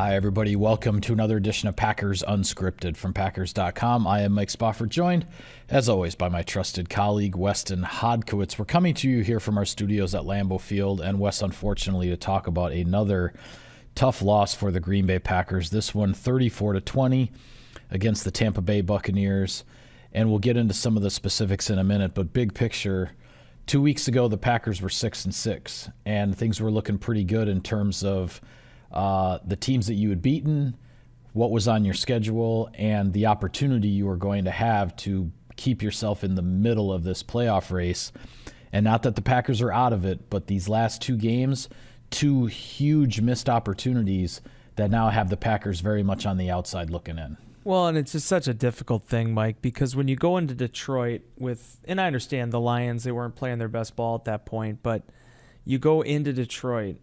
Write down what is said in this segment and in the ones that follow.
Hi, everybody. Welcome to another edition of Packers Unscripted from Packers.com. I am Mike Spofford, joined, as always, by my trusted colleague, Weston Hodkiewicz. We're coming to you here from our studios at Lambeau Field, and Wes, unfortunately, to talk about another tough loss for the Green Bay Packers. This one, 34-20 against the Tampa Bay Buccaneers, and we'll get into some of the specifics in a minute, but big picture, 2 weeks ago, the Packers were 6-6, and things were looking pretty good in terms of the teams that you had beaten, what was on your schedule, and the opportunity you were going to have to keep yourself in the middle of this playoff race. And not that the Packers are out of it, but these last two games, two huge missed opportunities that now have the Packers very much on the outside looking in. Well, and it's just such a difficult thing, Mike, because when you go into Detroit with, and I understand the Lions, they weren't playing their best ball at that point, but you go into Detroit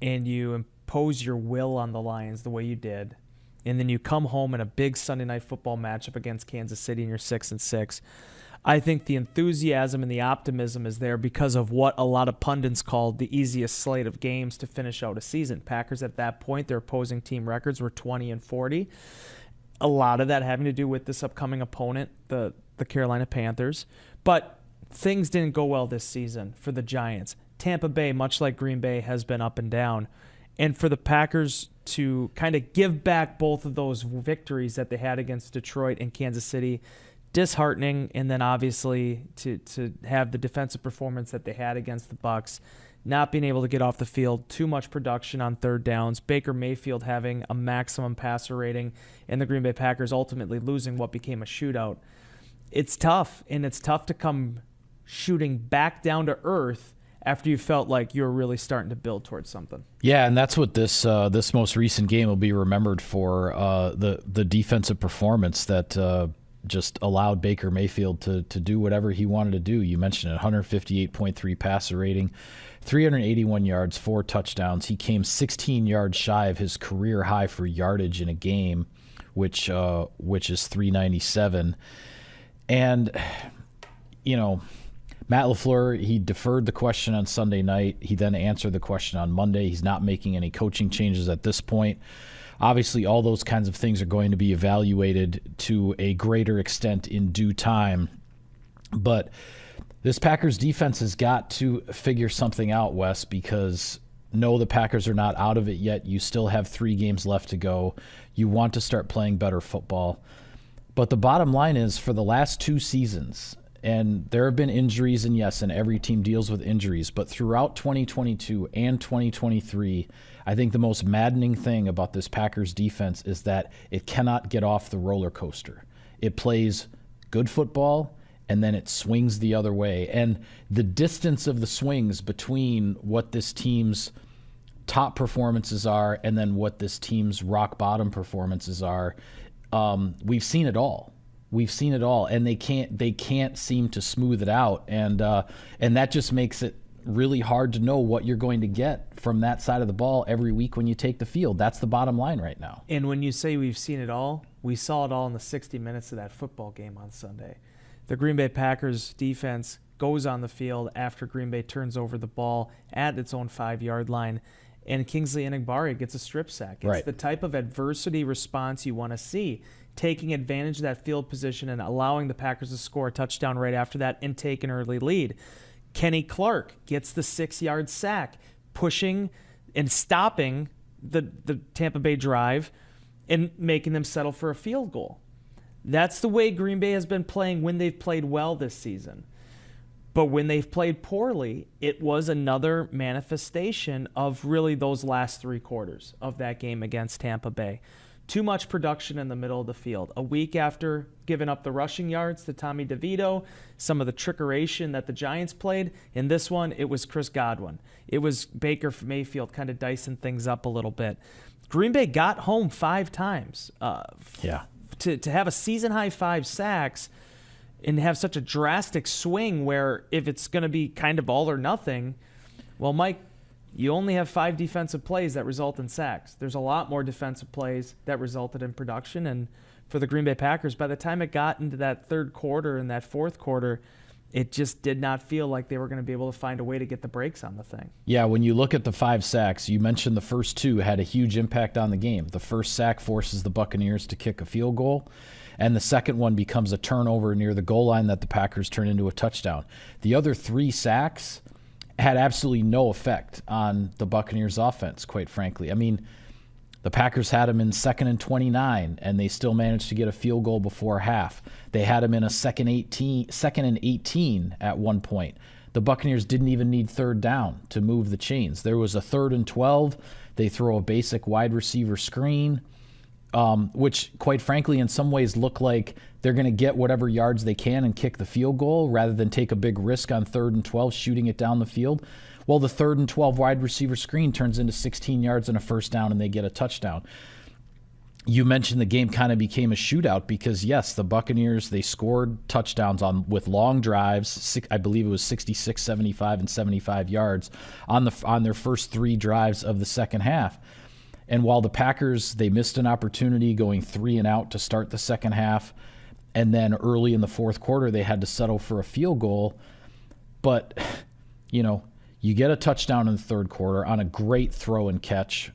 and you impose your will on the Lions the way you did, and then you come home in a big Sunday Night Football matchup against Kansas City and you're 6-6. I think the enthusiasm and the optimism is there because of what a lot of pundits called the easiest slate of games to finish out a season. Packers at that point, their opposing team records were 20-40. A lot of that having to do with this upcoming opponent, the Carolina Panthers. But things didn't go well this season for the Giants. Tampa Bay, much like Green Bay, has been up and down. And for the Packers to kind of give back both of those victories that they had against Detroit and Kansas City, disheartening. And then obviously to have the defensive performance that they had against the Bucs, not being able to get off the field, too much production on third downs, Baker Mayfield having a maximum passer rating, and the Green Bay Packers ultimately losing what became a shootout. It's tough, and it's tough to come shooting back down to earth after you felt like you were really starting to build towards something. Yeah, and that's what this most recent game will be remembered for, the defensive performance that just allowed Baker Mayfield to do whatever he wanted to do. You mentioned it, 158.3 passer rating, 381 yards, 4 touchdowns. He came 16 yards shy of his career high for yardage in a game, which is 397. And, you know, Matt LaFleur, he deferred the question on Sunday night. He then answered the question on Monday. He's not making any coaching changes at this point. Obviously, all those kinds of things are going to be evaluated to a greater extent in due time. But this Packers defense has got to figure something out, Wes, because no, the Packers are not out of it yet. You still have 3 games left to go. You want to start playing better football. But the bottom line is, for the last 2 seasons, and there have been injuries, and yes, and every team deals with injuries, but throughout 2022 and 2023, I think the most maddening thing about this Packers defense is that it cannot get off the roller coaster. It plays good football, and then it swings the other way. And the distance of the swings between what this team's top performances are and then what this team's rock bottom performances are, we've seen it all. We've seen it all, and they can't seem to smooth it out, and that just makes it really hard to know what you're going to get from that side of the ball every week when you take the field. That's the bottom line right now. And when you say we've seen it all, we saw it all in the 60 minutes of that football game on Sunday. The Green Bay Packers defense goes on the field after Green Bay turns over the ball at its own 5-yard line, and Kingsley Enagbare gets a strip sack. It's the type of adversity response you want to see, taking advantage of that field position and allowing the Packers to score a touchdown right after that and take an early lead. Kenny Clark gets the 6-yard sack, pushing and stopping the Tampa Bay drive and making them settle for a field goal. That's the way Green Bay has been playing when they've played well this season. But when they've played poorly, it was another manifestation of really those last 3 quarters of that game against Tampa Bay. Too much production in the middle of the field. A week after giving up the rushing yards to Tommy DeVito, some of the trickeration that the Giants played. In this one, it was Chris Godwin. It was Baker Mayfield kind of dicing things up a little bit. Green Bay got home 5 times. To have a season-high 5 sacks and have such a drastic swing where if it's going to be kind of all or nothing, well, Mike, you only have 5 defensive plays that result in sacks. There's a lot more defensive plays that resulted in production. And for the Green Bay Packers, by the time it got into that third quarter and that fourth quarter, it just did not feel like they were going to be able to find a way to get the brakes on the thing. Yeah, when you look at the 5 sacks, you mentioned the first 2 had a huge impact on the game. The first sack forces the Buccaneers to kick a field goal, and the second one becomes a turnover near the goal line that the Packers turn into a touchdown. The other 3 sacks had absolutely no effect on the Buccaneers' offense, quite frankly. I mean, the Packers had them in 2nd and 29, and they still managed to get a field goal before half. They had them in a 2nd and 18 at one point. The Buccaneers didn't even need 3rd down to move the chains. There was a 3rd and 12. They throw a basic wide receiver screen, which, quite frankly, in some ways look like they're going to get whatever yards they can and kick the field goal rather than take a big risk on 3rd and 12 shooting it down the field. Well, the 3rd and 12 wide receiver screen turns into 16 yards and a first down, and they get a touchdown. You mentioned the game kind of became a shootout because, yes, the Buccaneers, they scored touchdowns with long drives. I believe it was 66, 75, and 75 yards on their first 3 drives of the second half. And while the Packers, they missed an opportunity going 3 and out to start the second half, and then early in the fourth quarter, they had to settle for a field goal. But, you get a touchdown in the third quarter on a great throw and catch,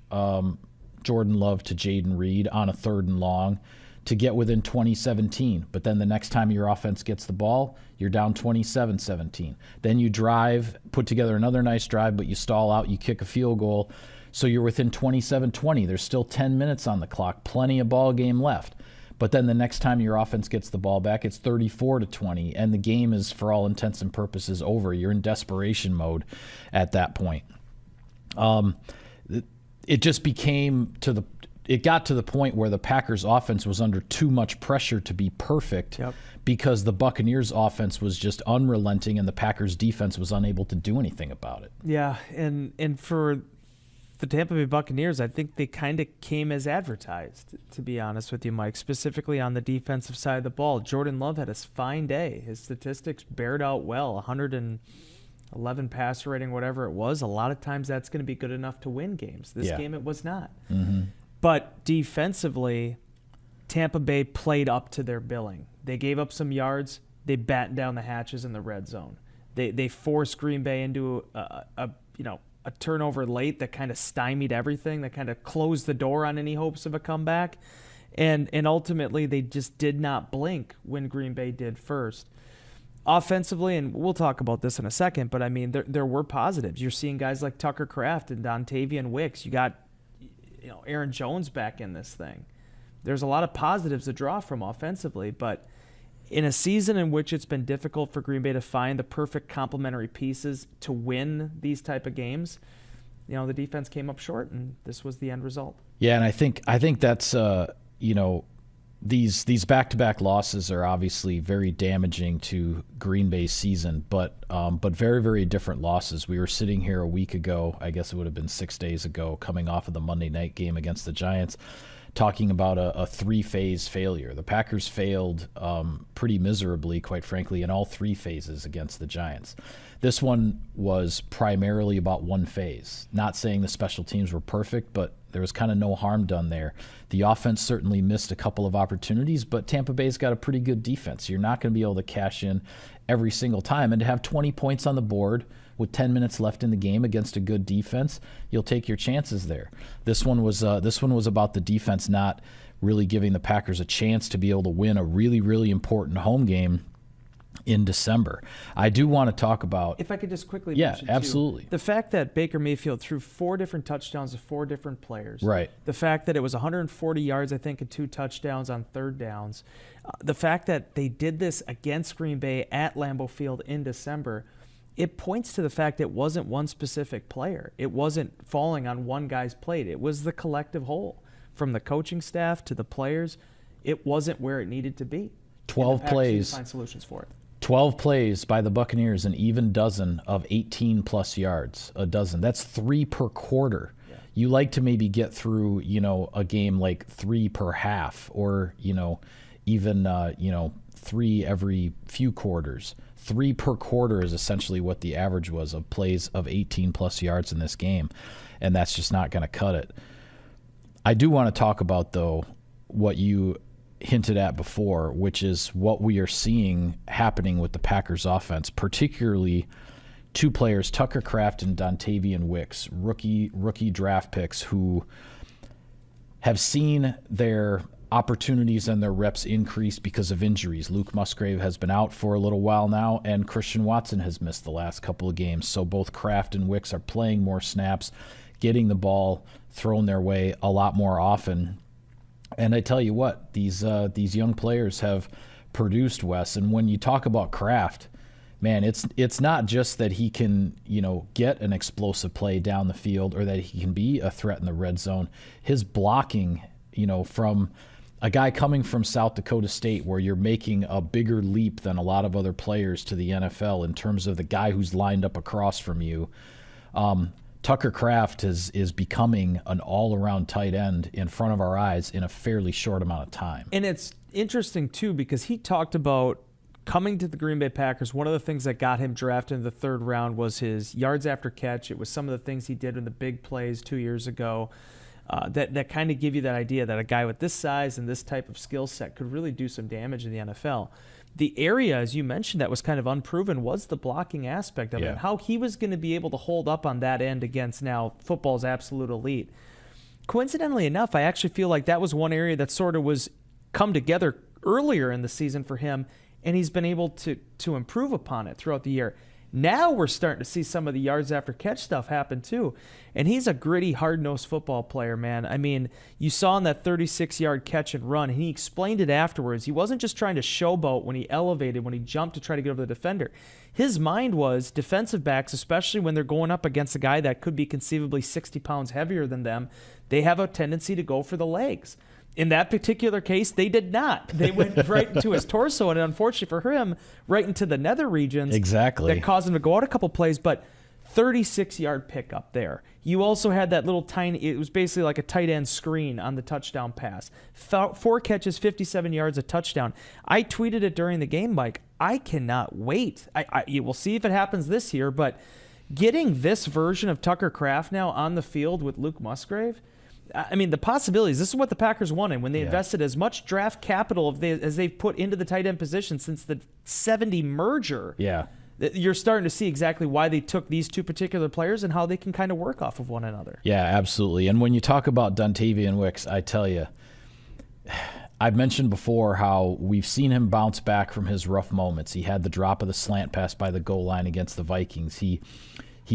Jordan Love to Jayden Reed on a 3rd and long to get within 20-17. But then the next time your offense gets the ball, you're down 27-17. Then you drive, put together another nice drive, but you stall out, you kick a field goal. So you're within 27-20. There's still 10 minutes on the clock, plenty of ball game left. But then the next time your offense gets the ball back, it's 34-20, and the game is, for all intents and purposes, over. You're in desperation mode at that point. It just it got to the point where the Packers' offense was under too much pressure to be perfect because the Buccaneers' offense was just unrelenting and the Packers' defense was unable to do anything about it. Yeah, and for the Tampa Bay Buccaneers, I think they kind of came as advertised, to be honest with you, Mike, specifically on the defensive side of the ball. Jordan Love had a fine day. His statistics bared out well, 111 passer rating, whatever it was. A lot of times that's going to be good enough to win games. This game it was not. Mm-hmm. But defensively, Tampa Bay played up to their billing. They gave up some yards. They battened down the hatches in the red zone. They forced Green Bay into a turnover late that kind of stymied everything, that kind of closed the door on any hopes of a comeback. And ultimately, they just did not blink when Green Bay did first. Offensively, and we'll talk about this in a second, but I mean, there were positives. You're seeing guys like Tucker Kraft and Dontayvion Wicks. You got Aaron Jones back in this thing. There's a lot of positives to draw from offensively, but in a season in which it's been difficult for Green Bay to find the perfect complementary pieces to win these type of games, the defense came up short, and this was the end result. Yeah, and I think that's these back-to-back losses are obviously very damaging to Green Bay's season, but very, very different losses. We were sitting here a week ago, I guess it would have been 6 days ago, coming off of the Monday night game against the Giants, talking about a 3-phase failure. The Packers failed pretty miserably, quite frankly, in all 3 phases against the Giants. This one was primarily about 1 phase. Not saying the special teams were perfect, but there was kind of no harm done there. The offense certainly missed a couple of opportunities, but Tampa Bay's got a pretty good defense. You're not going to be able to cash in every single time. And to have 20 points on the board with 10 minutes left in the game against a good defense, you'll take your chances there. This one was about the defense not really giving the Packers a chance to be able to win a really, really important home game in December. I do want to talk about... If I could just quickly mention, absolutely. The fact that Baker Mayfield threw 4 different touchdowns to 4 different players. Right. The fact that it was 140 yards, I think, and 2 touchdowns on 3rd downs. The fact that they did this against Green Bay at Lambeau Field in December, it points to the fact it wasn't one specific player. It wasn't falling on one guy's plate. It was the collective whole. From the coaching staff to the players, it wasn't where it needed to be. 12 plays. To find solutions for it. 12 plays by the Buccaneers, an even dozen of 18-plus yards, a dozen. That's 3 per quarter. Yeah. You like to maybe get through, a game like 3 per half or, even 3 every few quarters. 3 per quarter is essentially what the average was of plays of 18-plus yards in this game, and that's just not going to cut it. I do want to talk about, though, what you hinted at before, which is what we are seeing happening with the Packers offense, particularly two players, Tucker Kraft and Dontayvion Wicks, rookie draft picks who have seen their opportunities and their reps increase because of injuries. Luke Musgrave has been out for a little while now, and Christian Watson has missed the last couple of games. So both Kraft and Wicks are playing more snaps, getting the ball thrown their way a lot more often. And I tell you what, these young players have produced, Wes. And when you talk about Kraft, man, it's not just that he can, get an explosive play down the field or that he can be a threat in the red zone. His blocking, from a guy coming from South Dakota State, where you're making a bigger leap than a lot of other players to the NFL in terms of the guy who's lined up across from you. Tucker Kraft is becoming an all-around tight end in front of our eyes in a fairly short amount of time. And it's interesting, too, because he talked about coming to the Green Bay Packers. One of the things that got him drafted in the third round was his yards after catch. It was some of the things he did in the big plays 2 years ago that kind of give you that idea that a guy with this size and this type of skill set could really do some damage in the NFL. The area, as you mentioned, that was kind of unproven was the blocking aspect of it. How he was going to be able to hold up on that end against now football's absolute elite. Coincidentally enough, I actually feel like that was one area that sort of was come together earlier in the season for him, and he's been able to improve upon it throughout the year. Now we're starting to see some of the yards after catch stuff happen too. And he's a gritty, hard-nosed football player, man. I mean, you saw in that 36-yard catch and run, and he explained it afterwards. He wasn't just trying to showboat when he elevated, when he jumped to try to get over the defender. His mind was defensive backs, especially when they're going up against a guy that could be conceivably 60 pounds heavier than them, they have a tendency to go for the legs. In that particular case, they did not. They went right into his torso, and unfortunately for him, right into the nether regions. Exactly. That caused him to go out a couple plays, but 36-yard pickup there. You also had that little tiny, it was basically like a tight end screen on the touchdown pass. 4 catches, 57 yards, a touchdown. I tweeted it during the game, Mike. I cannot wait. We'll see if it happens this year, but getting this version of Tucker Kraft now on the field with Luke Musgrave, I mean, the possibilities, this is what the Packers wanted when they invested as much draft capital as they've put into the tight end position since the 70 merger. Yeah. You're starting to see exactly why they took these two particular players and how they can kind of work off of one another. Yeah, absolutely. And when you talk about Dontayvion Wicks, I tell you, I've mentioned before how we've seen him bounce back from his rough moments. He had the drop of the slant pass by the goal line against the Vikings. He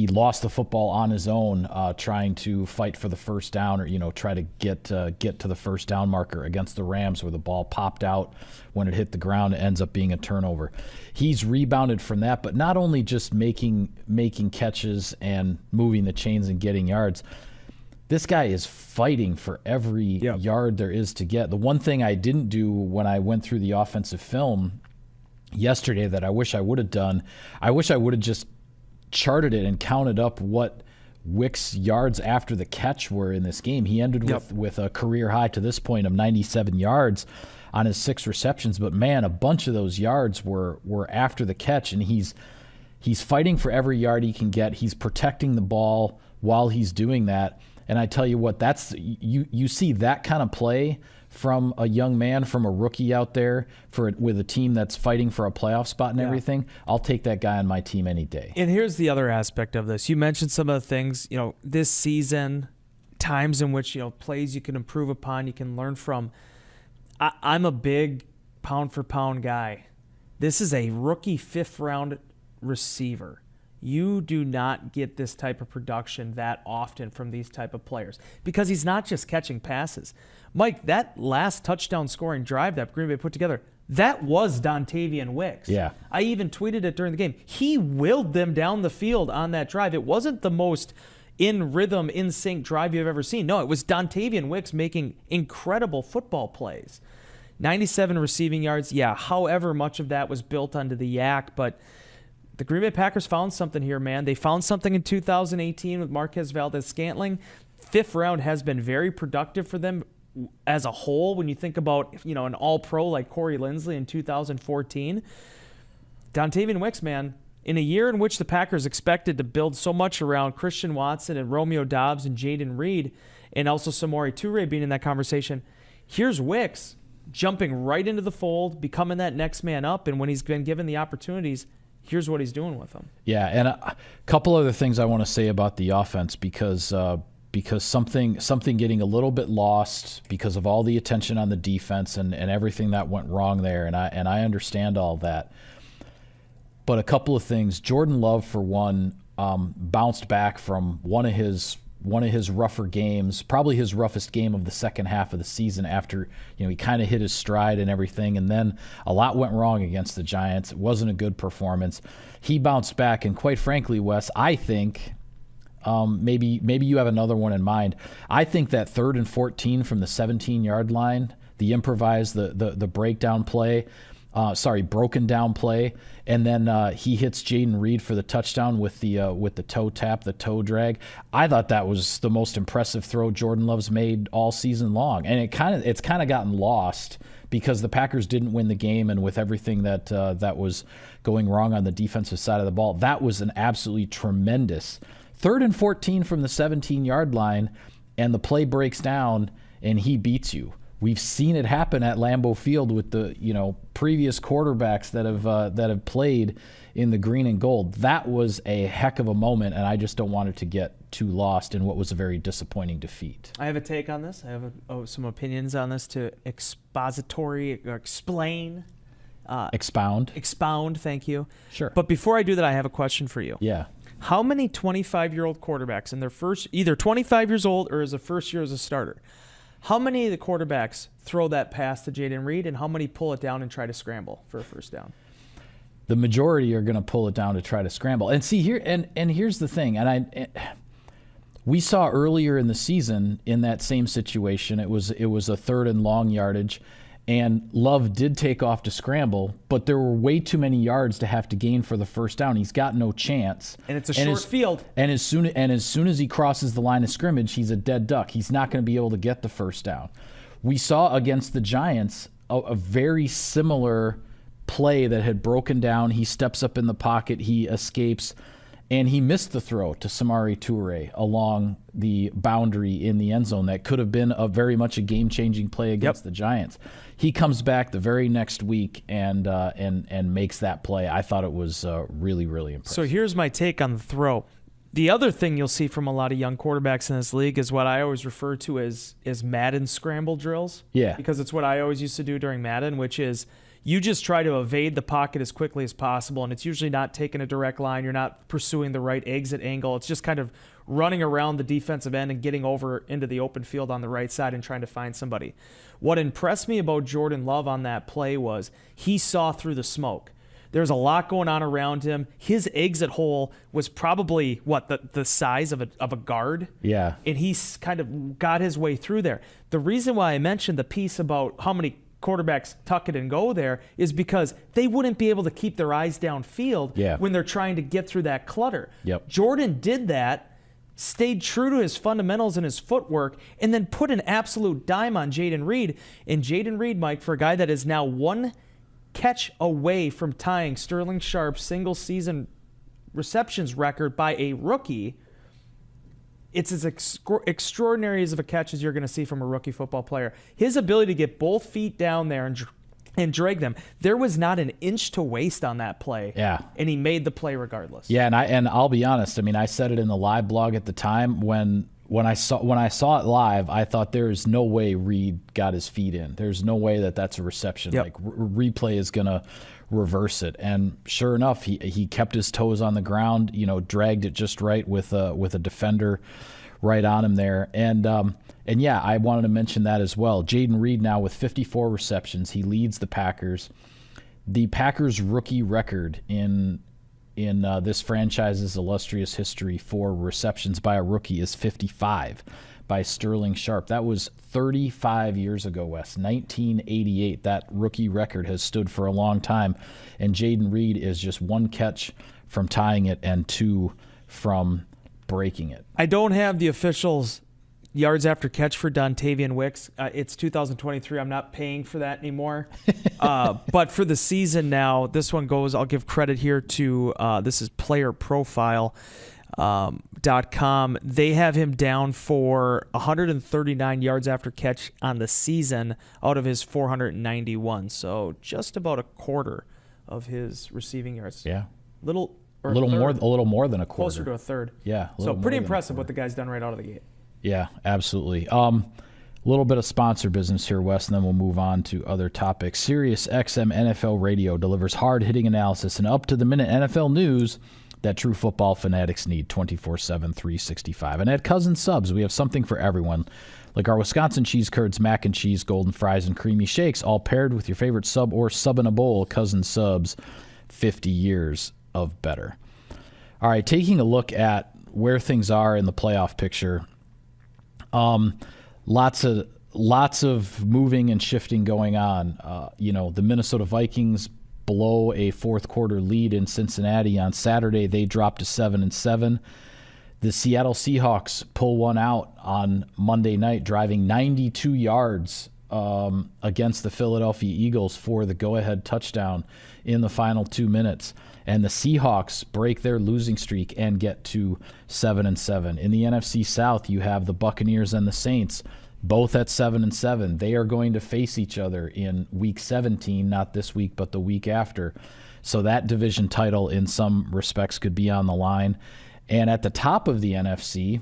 lost the football on his own, trying to fight for the first down, or try to get to the first down marker against the Rams, where the ball popped out when it hit the ground. It ends up being a turnover. He's rebounded from that, but not only just making catches and moving the chains and getting yards. This guy is fighting for every yard there is to get. The one thing I didn't do when I went through the offensive film yesterday that I wish I would have done, I wish I would have just charted it and counted up what Wicks' yards after the catch were in this game. He ended with a career high to this point of 97 yards on his 6 receptions, but man, a bunch of those yards were after the catch, and he's fighting for every yard he can get. He's protecting the ball while he's doing that. And I tell you what, that's you see that kind of play from a young man, from a rookie out there with a team that's fighting for a playoff spot and everything. I'll take that guy on my team any day. And here's the other aspect of this. You mentioned some of the things, this season, times in which, plays you can improve upon, you can learn from. I'm a big pound-for-pound guy. This is a rookie 5th-round receiver. You do not get this type of production that often from these type of players because he's not just catching passes. Mike, that last touchdown scoring drive that Green Bay put together, that was Dontayvion Wicks. Yeah. I even tweeted it during the game. He willed them down the field on that drive. It wasn't the most in rhythm, in sync drive you've ever seen. No, it was Dontayvion Wicks making incredible football plays. 97 receiving yards. Yeah, however much of that was built onto the yak, but the Green Bay Packers found something here, man. They found something in 2018 with Marquez Valdez-Scantling. 5th round has been very productive for them as a whole. When you think about, an all-pro like Corey Linsley in 2014. Dontayvion Wicks, man, in a year in which the Packers expected to build so much around Christian Watson and Romeo Doubs and Jayden Reed, and also Samori Toure being in that conversation, here's Wicks jumping right into the fold, becoming that next man up, and when he's been given the opportunities, here's what he's doing with them. Yeah, and a couple other things I want to say about the offense because something getting a little bit lost because of all the attention on the defense and everything that went wrong there, and I understand all that. But a couple of things. Jordan Love, for one, bounced back from one of his rougher games, probably his roughest game of the second half of the season after he kind of hit his stride and everything, and then a lot went wrong against the Giants. It wasn't a good performance. He bounced back, and quite frankly, Wes, I think maybe you have another one in mind. I think that 3rd and 14 from the 17-yard line, the improvised, the breakdown play, broken down play, and then he hits Jayden Reed for the touchdown with the toe tap, the toe drag. I thought that was the most impressive throw Jordan Love's made all season long, and it's kind of gotten lost because the Packers didn't win the game, and with everything that was going wrong on the defensive side of the ball, that was an absolutely tremendous 3rd and 14 from the 17-yard line, and the play breaks down, and he beats you. We've seen it happen at Lambeau Field with the previous quarterbacks that have played in the green and gold. That was a heck of a moment, and I just don't want it to get too lost in what was a very disappointing defeat. I have a take on this. I have some opinions on this to explain. Expound, thank you. Sure. But before I do that, I have a question for you. Yeah. How many 25-year-old quarterbacks in their first, either 25 years old or as a first year as a starter, how many of the quarterbacks throw that pass to Jayden Reed, and how many pull it down and try to scramble for a first down? The majority are going to pull it down to try to scramble. And see here, and here's the thing, we saw earlier in the season in that same situation, it was a 3rd and long yardage, and Love did take off to scramble, but there were way too many yards to have to gain for the first down. He's got no chance. And it's a short field. And as soon as he crosses the line of scrimmage, he's a dead duck. He's not going to be able to get the first down. We saw against the Giants a very similar play that had broken down. He steps up in the pocket, he escapes, and he missed the throw to Samori Toure along the boundary in the end zone. That could have been very much a game-changing play against the Giants. He comes back the very next week and makes that play. I thought it was really, really impressive. So here's my take on the throw. The other thing you'll see from a lot of young quarterbacks in this league is what I always refer to as Madden scramble drills. Yeah. Because it's what I always used to do during Madden, which is you just try to evade the pocket as quickly as possible, and it's usually not taking a direct line. You're not pursuing the right exit angle. It's just kind of running around the defensive end and getting over into the open field on the right side and trying to find somebody. What impressed me about Jordan Love on that play was he saw through the smoke. There's a lot going on around him. His exit hole was probably, the size of a guard? Yeah. And he's kind of got his way through there. The reason why I mentioned the piece about how many quarterbacks tuck it and go there is because they wouldn't be able to keep their eyes downfield when they're trying to get through that clutter. Yep. Jordan did that, stayed true to his fundamentals and his footwork, and then put an absolute dime on Jayden Reed. And Jayden Reed, Mike, for a guy that is now one catch away from tying Sterling Sharp's single-season receptions record by a rookie, it's as extraordinary as of a catch as you're going to see from a rookie football player. His ability to get both feet down there and drag them. There was not an inch to waste on that play. Yeah. And he made the play regardless. Yeah, and I'll be honest. I mean, I said it in the live blog at the time when I saw it live. I thought there is no way Reed got his feet in. There's no way that's a reception. Yep. Like replay is gonna reverse it. And sure enough, he kept his toes on the ground. Dragged it just right with a defender right on him there. And yeah, I wanted to mention that as well. Jayden Reed now with 54 receptions. He leads the Packers. The Packers rookie record in this franchise's illustrious history for receptions by a rookie is 55 by Sterling Sharp. That was 35 years ago, Wes. 1988. That rookie record has stood for a long time. And Jayden Reed is just one catch from tying it and two from breaking it. I don't have the officials' yards after catch for Dontayvion Wicks. It's 2023. I'm not paying for that anymore. But for the season now, this one goes, I'll give credit here to, this is Player Profile. .com, they have him down for 139 yards after catch on the season out of his 491. So just about a quarter of his receiving yards. Yeah. A little more than a quarter. Closer to a third. Yeah. So pretty impressive what the guy's done right out of the gate. Yeah, absolutely. A little bit of sponsor business here, Wes, and then we'll move on to other topics. Sirius XM NFL Radio delivers hard-hitting analysis and up-to-the-minute NFL news that true football fanatics need 24/7, 365. And at Cousin Subs, we have something for everyone, like our Wisconsin cheese curds, mac and cheese, golden fries, and creamy shakes, all paired with your favorite sub or sub in a bowl. Cousin Subs, 50 years of better. All right, taking a look at where things are in the playoff picture. Lots of moving and shifting going on. The Minnesota Vikings blow a fourth quarter lead in Cincinnati on Saturday. They dropped to 7-7. The Seattle Seahawks pull one out on Monday night, driving 92 yards against the Philadelphia Eagles for the go-ahead touchdown in the final 2 minutes. And the Seahawks break their losing streak and get to 7-7. In the NFC South, you have the Buccaneers and the Saints, both at 7-7. They are going to face each other in Week 17, not this week, but the week after. So that division title, in some respects, could be on the line. And at the top of the NFC,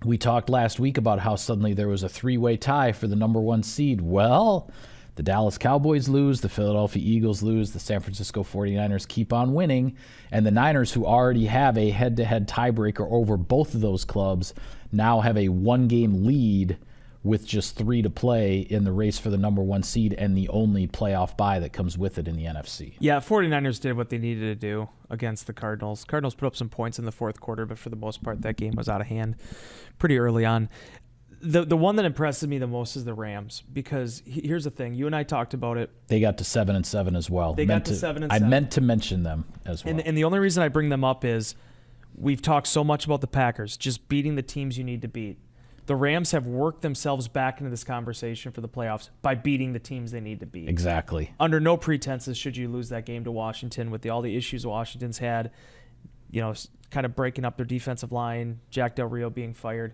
we talked last week about how suddenly there was a three-way tie for the number one seed. Well, the Dallas Cowboys lose, the Philadelphia Eagles lose, the San Francisco 49ers keep on winning, and the Niners, who already have a head-to-head tiebreaker over both of those clubs, now have a one-game lead with just 3 to play in the race for the number one seed and the only playoff bye that comes with it in the NFC. Yeah, 49ers did what they needed to do against the Cardinals. Cardinals put up some points in the fourth quarter, but for the most part, that game was out of hand pretty early on. The one that impresses me the most is the Rams, because here's the thing. You and I talked about it. They got to 7-7 as well. They got to 7-7. I meant to mention them as well. And the only reason I bring them up is we've talked so much about the Packers, just beating the teams you need to beat. The Rams have worked themselves back into this conversation for the playoffs by beating the teams they need to beat. Exactly. Under no pretenses should you lose that game to Washington with all the issues Washington's had, kind of breaking up their defensive line, Jack Del Rio being fired.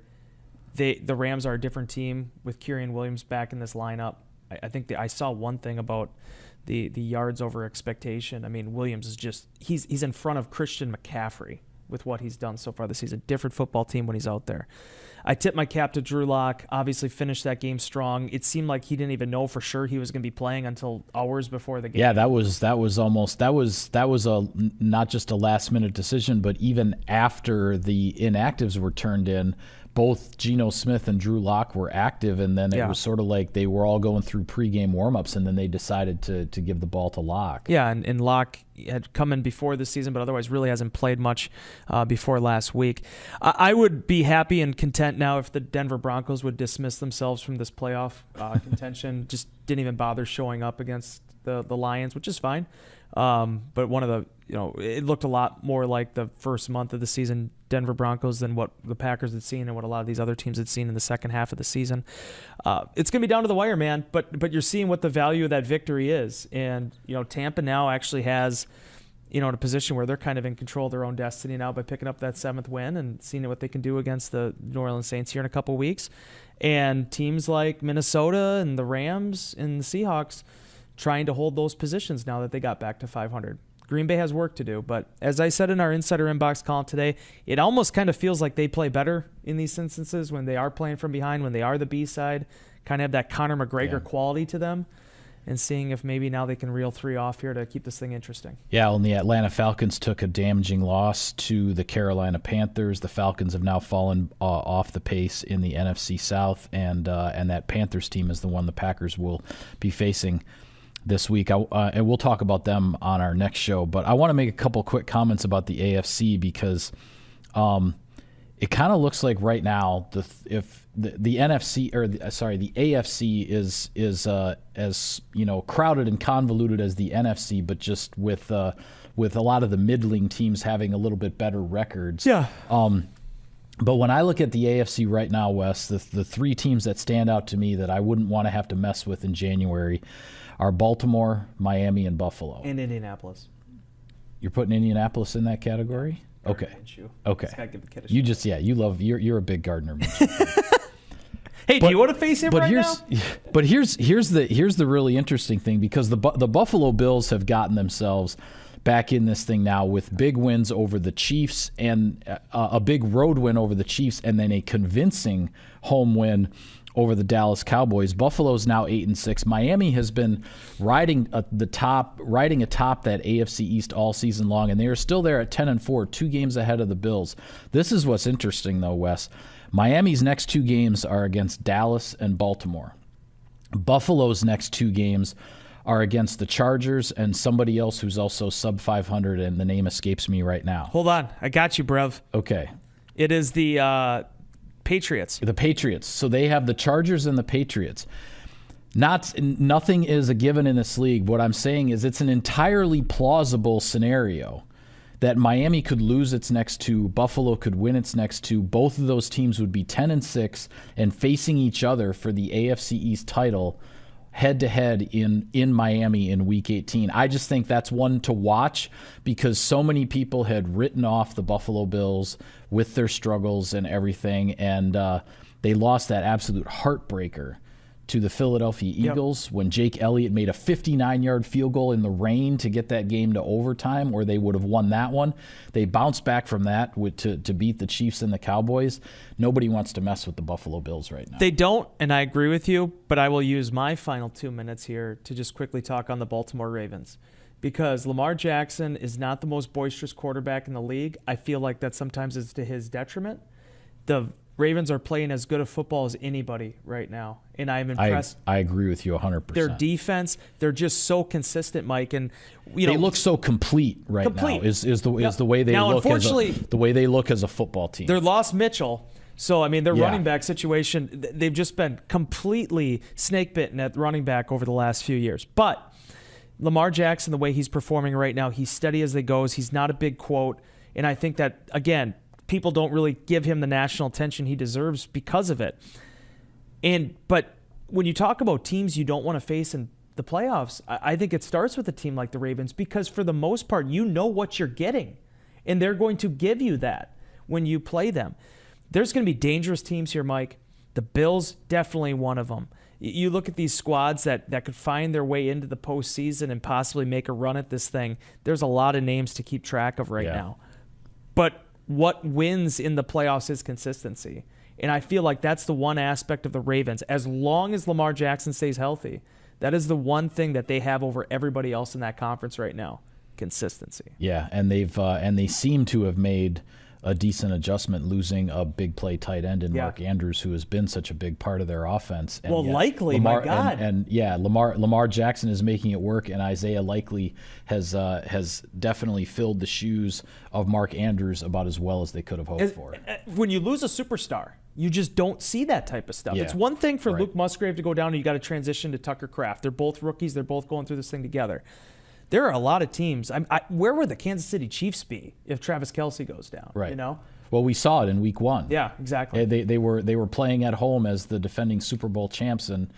The Rams are a different team with Kyren Williams back in this lineup. I think I saw one thing about the yards over expectation. I mean, Williams is just he's in front of Christian McCaffrey with what he's done so far this season. Different football team when he's out there. I tipped my cap to Drew Lock. Obviously finished that game strong. It seemed like he didn't even know for sure he was going to be playing until hours before the game. Yeah, that was a not just a last minute decision, but even after the inactives were turned in, both Geno Smith and Drew Lock were active, and then it was sort of like they were all going through pregame warmups, and then they decided to give the ball to Lock. Yeah, and Lock had come in before this season, but otherwise really hasn't played much before last week. I would be happy and content now if the Denver Broncos would dismiss themselves from this playoff contention. Just didn't even bother showing up against the Lions, which is fine. But one of the, it looked a lot more like the first month of the season Denver Broncos than what the Packers had seen and what a lot of these other teams had seen in the second half of the season. It's going to be down to the wire, man, but you're seeing what the value of that victory is. And, Tampa now actually has, in a position where they're kind of in control of their own destiny now by picking up that 7th win and seeing what they can do against the New Orleans Saints here in a couple weeks. And teams like Minnesota and the Rams and the Seahawks trying to hold those positions now that they got back to 500. Green Bay has work to do, but as I said in our Insider Inbox column today, it almost kind of feels like they play better in these instances when they are playing from behind, when they are the B-side, kind of have that Conor McGregor quality to them, and seeing if maybe now they can reel 3 off here to keep this thing interesting. Yeah, and the Atlanta Falcons took a damaging loss to the Carolina Panthers. The Falcons have now fallen off the pace in the NFC South, and that Panthers team is the one the Packers will be facing this week, and we'll talk about them on our next show. But I want to make a couple quick comments about the AFC because it kind of looks like right now the AFC is as crowded and convoluted as the NFC, but just with a lot of the middling teams having a little bit better records. Yeah. But when I look at the AFC right now, Wes, the 3 teams that stand out to me that I wouldn't want to have to mess with in January are Baltimore, Miami, and Buffalo. And Indianapolis. You're putting Indianapolis in that category? Okay. Minshew. Okay. Just gotta give the kid a You shot. just you're a big Gardner Minshew. Hey, do you want to face him now? But here's the really interesting thing, because the Buffalo Bills have gotten themselves back in this thing now with big wins over the Chiefs and a big road win over the Chiefs, and then a convincing home win over the Dallas Cowboys. Buffalo's now 8-6. Miami has been riding atop that AFC East all season long, and they are still there at 10-4, 2 games ahead of the Bills. This is what's interesting, though, Wes. Miami's next 2 games are against Dallas and Baltimore. Buffalo's next 2 games are against the Chargers and somebody else who's also sub 500, and the name escapes me right now. Hold on. I got you, bruv. Okay. It is the Patriots. The Patriots. So they have the Chargers and the Patriots. Nothing is a given in this league. What I'm saying is it's an entirely plausible scenario that Miami could lose its next 2, Buffalo could win its next 2. Both of those teams would be 10-6 and facing each other for the AFC East title head-to-head in Miami in Week 18. I just think that's one to watch, because so many people had written off the Buffalo Bills with their struggles and everything, and they lost that absolute heartbreaker to the Philadelphia Eagles when Jake Elliott made a 59-yard field goal in the rain to get that game to overtime, or they would have won that one. They bounced back from that to beat the Chiefs and the Cowboys. Nobody wants to mess with the Buffalo Bills right now. They don't, and I agree with you, but I will use my final 2 minutes here to just quickly talk on the Baltimore Ravens, because Lamar Jackson is not the most boisterous quarterback in the league. I feel like that sometimes is to his detriment. The Ravens are playing as good a football as anybody right now, and I'm impressed. I agree with you 100%. Their defense, they're just so consistent, Mike, and they look so complete now. Is the way they look. Unfortunately, the way they look as a football team. They lost Mitchell, so I mean their running back situation. They've just been completely snake bitten at running back over the last few years. But Lamar Jackson, the way he's performing right now, he's steady as they goes. He's not a big quote, and I think that again, people don't really give him the national attention he deserves because of it. But when you talk about teams you don't want to face in the playoffs, I think it starts with a team like the Ravens, because for the most part, you know what you're getting, and they're going to give you that when you play them. There's going to be dangerous teams here, Mike. The Bills, definitely one of them. You look at these squads that could find their way into the postseason and possibly make a run at this thing. There's a lot of names to keep track of right now. But what wins in the playoffs is consistency. And I feel like that's the one aspect of the Ravens. As long as Lamar Jackson stays healthy, that is the one thing that they have over everybody else in that conference right now. Consistency. Yeah, and they seem to have made a decent adjustment, losing a big play tight end in Mark Andrews, who has been such a big part of their offense. And Likely, Lamar, my God. Lamar Jackson is making it work, and Isaiah Likely has definitely filled the shoes of Mark Andrews about as well as they could have hoped for. When you lose a superstar, you just don't see that type of stuff. It's one thing for Luke Musgrave to go down and you got to transition to Tucker Kraft. They're both rookies. They're both going through this thing together. There are a lot of teams. Where would the Kansas City Chiefs be if Travis Kelce goes down? Right. You know? Well, we saw it in Week 1. Yeah, exactly. They were playing at home as the defending Super Bowl champs and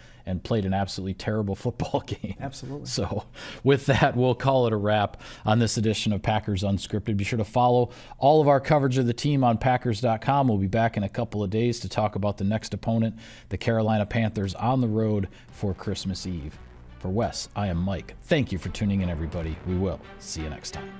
played an absolutely terrible football game. Absolutely. So with that, we'll call it a wrap on this edition of Packers Unscripted. Be sure to follow all of our coverage of the team on Packers.com. We'll be back in a couple of days to talk about the next opponent, the Carolina Panthers, on the road for Christmas Eve. For Wes, I am Mike. Thank you for tuning in, everybody. We will see you next time.